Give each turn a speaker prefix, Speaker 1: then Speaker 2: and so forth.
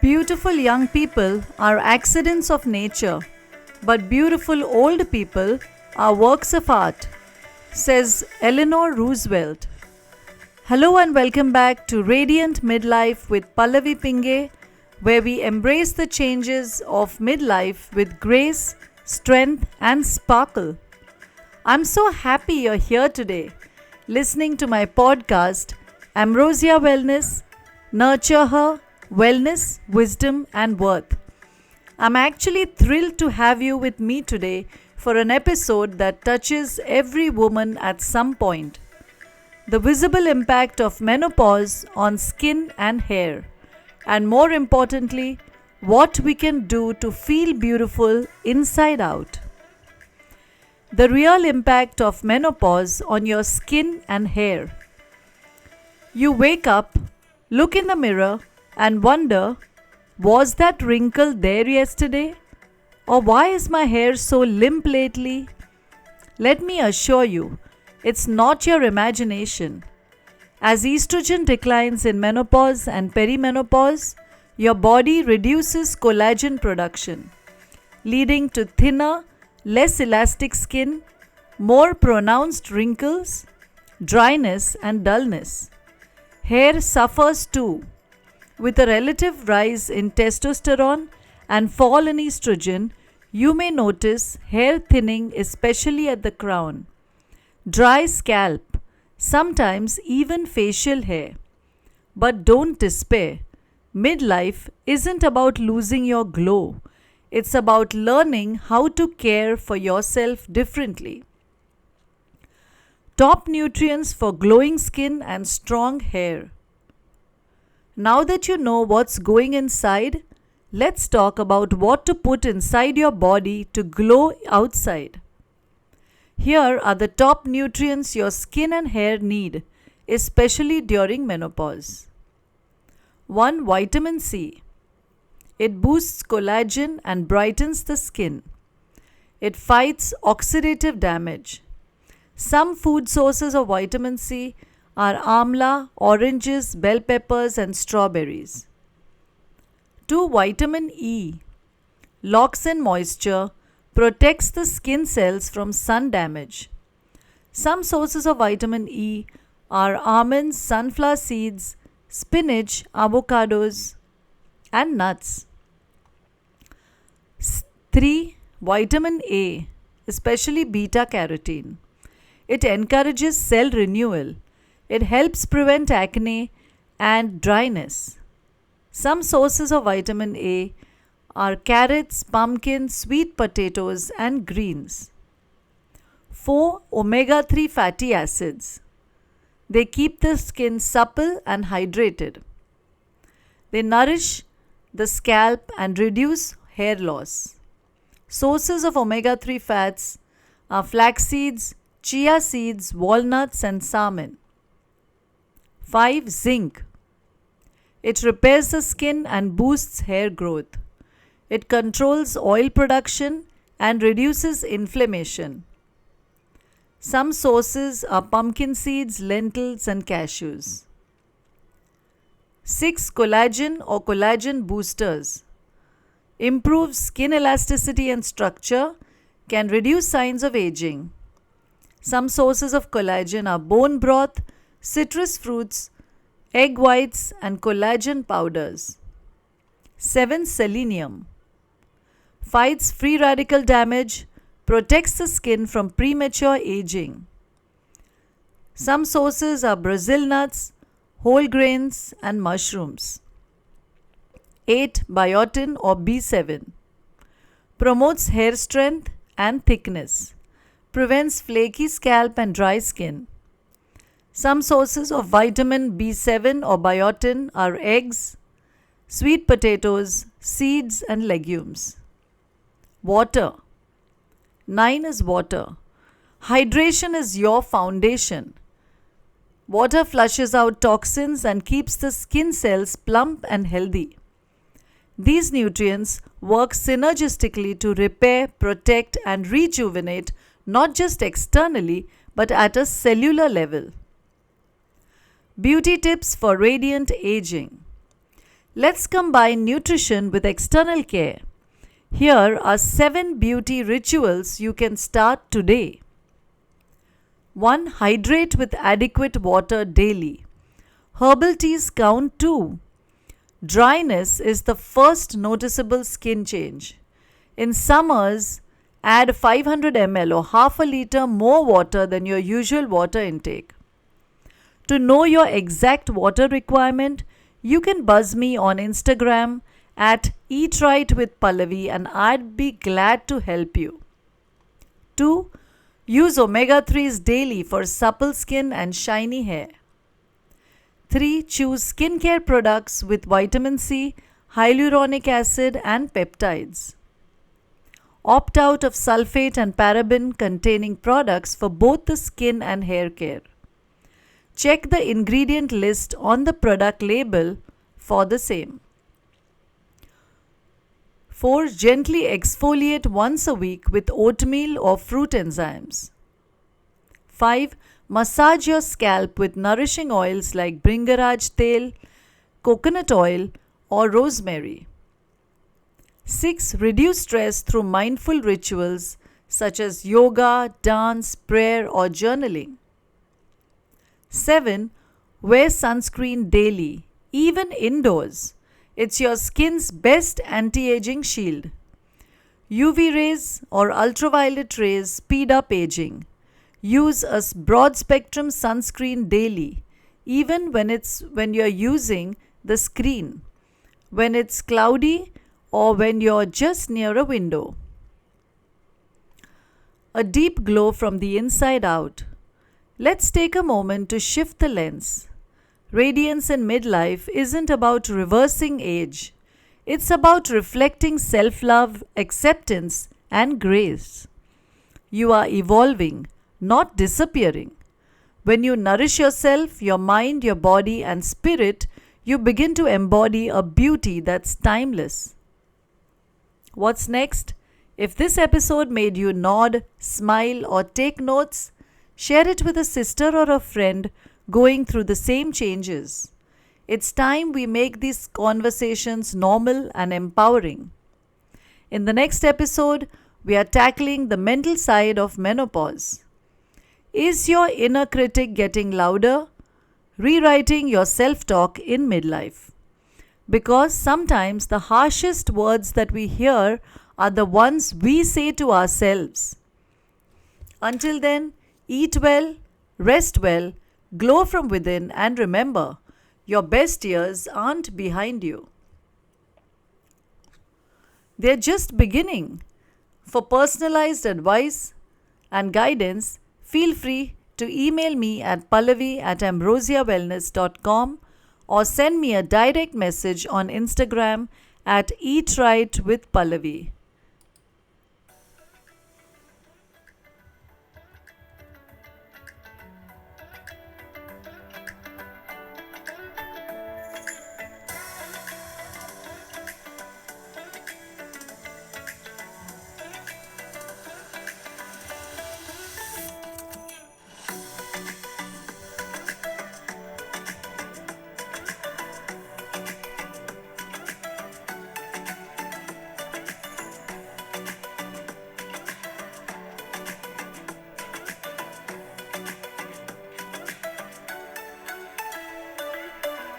Speaker 1: Beautiful young people are accidents of nature, but beautiful old people are works of art, says Eleanor Roosevelt. Hello and welcome back to Radiant Midlife with Pallavi Pinge, where we embrace the changes of midlife with grace, strength, and sparkle. I'm so happy you're here today, listening to my podcast, Ambrosia Wellness, Nurture Her, Wellness, Wisdom, and Worth. I'm actually thrilled to have you with me today for an episode that touches every woman at some point. The visible impact of menopause on skin and hair, and more importantly, what we can do to feel beautiful inside out. The real impact of menopause on your skin and hair. You wake up, look in the mirror, and wonder, was that wrinkle there yesterday? Or why is my hair so limp lately? Let me assure you, it's not your imagination. As estrogen declines in menopause and perimenopause, your body reduces collagen production, leading to thinner, less elastic skin, more pronounced wrinkles, dryness, and dullness. Hair suffers too. With a relative rise in testosterone and fall in estrogen, you may notice hair thinning, especially at the crown, dry scalp, sometimes even facial hair. But don't despair. Midlife isn't about losing your glow. It's about learning how to care for yourself differently. Top nutrients for glowing skin and strong hair. Now that you know what's going inside, let's talk about what to put inside your body to glow outside. Here are the top nutrients your skin and hair need, especially during menopause. 1. Vitamin C. It boosts collagen and brightens the skin. It fights oxidative damage. Some food sources of vitamin C are amla, oranges, bell peppers, and strawberries. 2. Vitamin E. Locks in moisture, protects the skin cells from sun damage. Some sources of vitamin E are almonds, sunflower seeds, spinach, avocados, and nuts. 3. Vitamin A, especially beta carotene. It encourages cell renewal. It helps prevent acne and dryness. Some sources of vitamin A are carrots, pumpkins, sweet potatoes, and greens. 4. Omega-3 fatty acids. They keep the skin supple and hydrated. They nourish the scalp and reduce hair loss. Sources of omega-3 fats are flax seeds, chia seeds, walnuts, and salmon. 5. Zinc. It repairs the skin and boosts hair growth. It controls oil production and reduces inflammation. Some sources are pumpkin seeds, lentils, and cashews. 6. Collagen or collagen boosters. Improves skin elasticity and structure, can reduce signs of aging. Some sources of collagen are bone broth, citrus fruits, egg whites, and collagen powders. 7. Selenium. Fights free radical damage, protects the skin from premature aging. Some sources are Brazil nuts, whole grains, and mushrooms. 8. Biotin or B7. Promotes hair strength and thickness. Prevents flaky scalp and dry skin. Some sources of vitamin B7 or biotin are eggs, sweet potatoes, seeds, and legumes. Water. 9 is water. Hydration is your foundation. Water flushes out toxins and keeps the skin cells plump and healthy. These nutrients work synergistically to repair, protect, and rejuvenate not just externally but at a cellular level. Beauty tips for radiant aging. Let's combine nutrition with external care. Here are 7 beauty rituals you can start today. 1. Hydrate with adequate water daily. Herbal teas count too. Dryness is the first noticeable skin change. In summers, add 500 ml or half a liter more water than your usual water intake. To know your exact water requirement, you can buzz me on Instagram at Eat Right with Pallavi and I'd be glad to help you. 2. Use omega-3s daily for supple skin and shiny hair. 3. Choose skincare products with vitamin C, hyaluronic acid and peptides. Opt out of sulfate and paraben containing products for both the skin and hair care. Check the ingredient list on the product label for the same. 4. Gently exfoliate once a week with oatmeal or fruit enzymes. 5. Massage your scalp with nourishing oils like Bringaraj Tel, coconut oil or rosemary. 6. Reduce stress through mindful rituals such as yoga, dance, prayer or journaling. 7. Wear sunscreen daily, even indoors. It's your skin's best anti-aging shield. UV rays or ultraviolet rays speed up aging. Use a broad spectrum sunscreen daily, even when you're using the screen, when it's cloudy or when you're just near a window. A deep glow from the inside out. Let's take a moment to shift the lens. Radiance in midlife isn't about reversing age. It's about reflecting self-love, acceptance, and grace. You are evolving, not disappearing. When you nourish yourself, your mind, your body, and spirit, you begin to embody a beauty that's timeless. What's next? If this episode made you nod, smile, or take notes, share it with a sister or a friend going through the same changes. It's time we make these conversations normal and empowering. In the next episode, we are tackling the mental side of menopause. Is your inner critic getting louder? Rewriting your self-talk in midlife. Because sometimes the harshest words that we hear are the ones we say to ourselves. Until then, eat well, rest well, glow from within, and remember, your best years aren't behind you. They're just beginning. For personalized advice and guidance, feel free to email me at pallavi@ambrosiawellness.com or send me a direct message on Instagram at Eat Right with Pallavi.